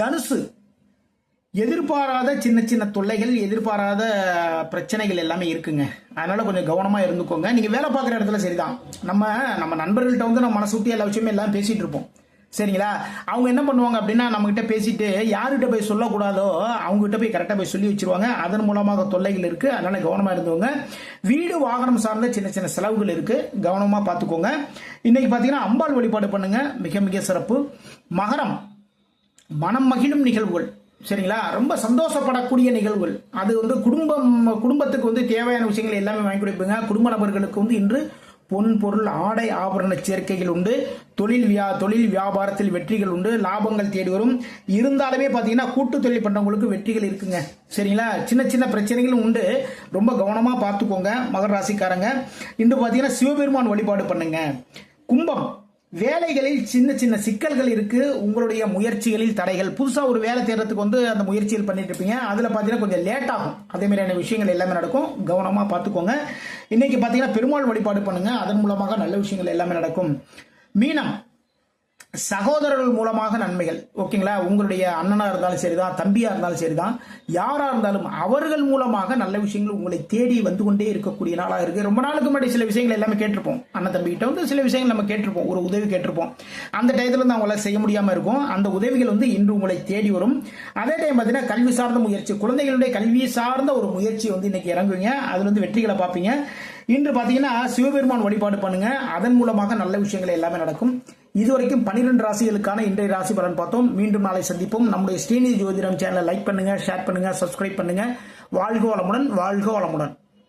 தனுசு எதிர்பாராத சின்ன சின்ன தொல்லைகள், எதிர்பாராத பிரச்சனைகள் எல்லாமே இருக்குங்க. அதனால கொஞ்சம் கவனமா இருந்துக்கோங்க. நீங்க வேலை பார்க்குற இடத்துல சரிதான், நம்ம நண்பர்கள்ட்ட வந்து நம்ம மனசு விட்டு எல்லா விஷயமே எல்லாம் பேசிட்டு இருப்போம், சரிங்களா? அவங்க என்ன பண்ணுவாங்க அப்படின்னா, நம்ம கிட்ட பேசிட்டு யாருகிட்ட போய் சொல்லக்கூடாதோ அவங்ககிட்ட போய் கரெக்டாக போய் சொல்லி வச்சிருவாங்க. அதன் மூலமாக தொல்லைகள் இருக்கு. அதனால கவனமா இருந்தவங்க. வீடு வாகனம் சார்ந்த சின்ன சின்ன செலவுகள் இருக்கு, கவனமா பார்த்துக்கோங்க. இன்னைக்கு பார்த்தீங்கன்னா அம்பாள் வழிபாடு பண்ணுங்க, மிக மிக சிறப்பு. மகரம், மனம் மகிழும் நிகழ்வுகள், சரிங்களா? ரொம்ப சந்தோஷப்படக்கூடிய நிகழ்வுகள். அது வந்து குடும்பத்துக்கு வந்து தேவையான விஷயங்கள் எல்லாமே வாங்கி கொடுப்பீங்க. குடும்ப நபர்களுக்கு வந்து இன்று பொன் பொருள் ஆடை ஆபரண சேர்க்கைகள் உண்டு. தொழில் வியாபாரத்தில் வெற்றிகள் உண்டு. லாபங்கள் தேடி வரும். இருந்தாலுமே பாத்தீங்கன்னா கூட்டு தொழில் பண்றவங்களுக்கு வெற்றிகள் இருக்குங்க, சரிங்களா? சின்ன சின்ன பிரச்சனைகளும் உண்டு, ரொம்ப கவனமா பார்த்துக்கோங்க மகர ராசிக்காரங்க. இன்று பாத்தீங்கன்னா சிவபெருமான் வழிபாடு பண்ணுங்க. கும்பம், வேலைகளில் சின்ன சின்ன சிக்கல்கள் இருக்கு. உங்களுடைய முயற்சிகளில் தடைகள். புதுசா ஒரு வேலை தேடுறதுக்கு வந்து அந்த முயற்சிகள் பண்ணிட்டு இருப்பீங்க, அதுல பாத்தீங்கன்னா கொஞ்சம் லேட் ஆகும். அதே மாதிரியான விஷயங்கள் எல்லாமே நடக்கும், கவனமா பார்த்துக்கோங்க. இன்னைக்கு பாத்தீங்கன்னா பெருமாள் வழிபாடு பண்ணுங்க, அதன் மூலமாக நல்ல விஷயங்கள் எல்லாமே நடக்கும். மீனம், சகோதரர்கள் மூலமாக நன்மைகள், ஓகேங்களா? உங்களுடைய அண்ணனா இருந்தாலும் சரிதான், தம்பியா இருந்தாலும் சரிதான், யாரா இருந்தாலும் அவர்கள் மூலமாக நல்ல விஷயங்கள் உங்களை தேடி வந்து கொண்டே இருக்கக்கூடிய நாளா இருக்கு. ரொம்ப நாளுக்கு முன்னாடி சில விஷயங்கள் எல்லாமே கேட்டிருப்போம், அண்ணன் தம்பி கிட்ட வந்து சில விஷயங்கள் நம்ம கேட்டிருப்போம், ஒரு உதவி கேட்டிருப்போம். அந்த டயத்துல இருந்து அவங்களால செய்ய முடியாம இருக்கும். அந்த உதவிகள் வந்து இன்று உங்களை தேடி வரும். அதே டைம் பார்த்தீங்கன்னா கல்வி சார்ந்த முயற்சி, குழந்தைகளுடைய கல்வி சார்ந்த ஒரு முயற்சி வந்து இன்னைக்கு இறங்குவீங்க. அதுல வந்து வெற்றிகளை பார்ப்பீங்க. இன்று பாத்தீங்கன்னா சிவபெருமான் வழிபாடு பண்ணுங்க, அதன் மூலமாக நல்ல விஷயங்கள் எல்லாமே நடக்கும். இதுவரைக்கும் 12 ராசிகளுக்கான இன்றைய ராசி பலன் பார்த்தோம். மீண்டும் நாளை சந்திப்போம். நம்முடைய ஸ்ரீநிதி ஜோதிடம் சேனலை லைக் பண்ணுங்க, ஷேர் பண்ணுங்க, சப்ஸ்கிரைப் பண்ணுங்க. வாழ்க வளமுடன், வாழ்க வளமுடன்.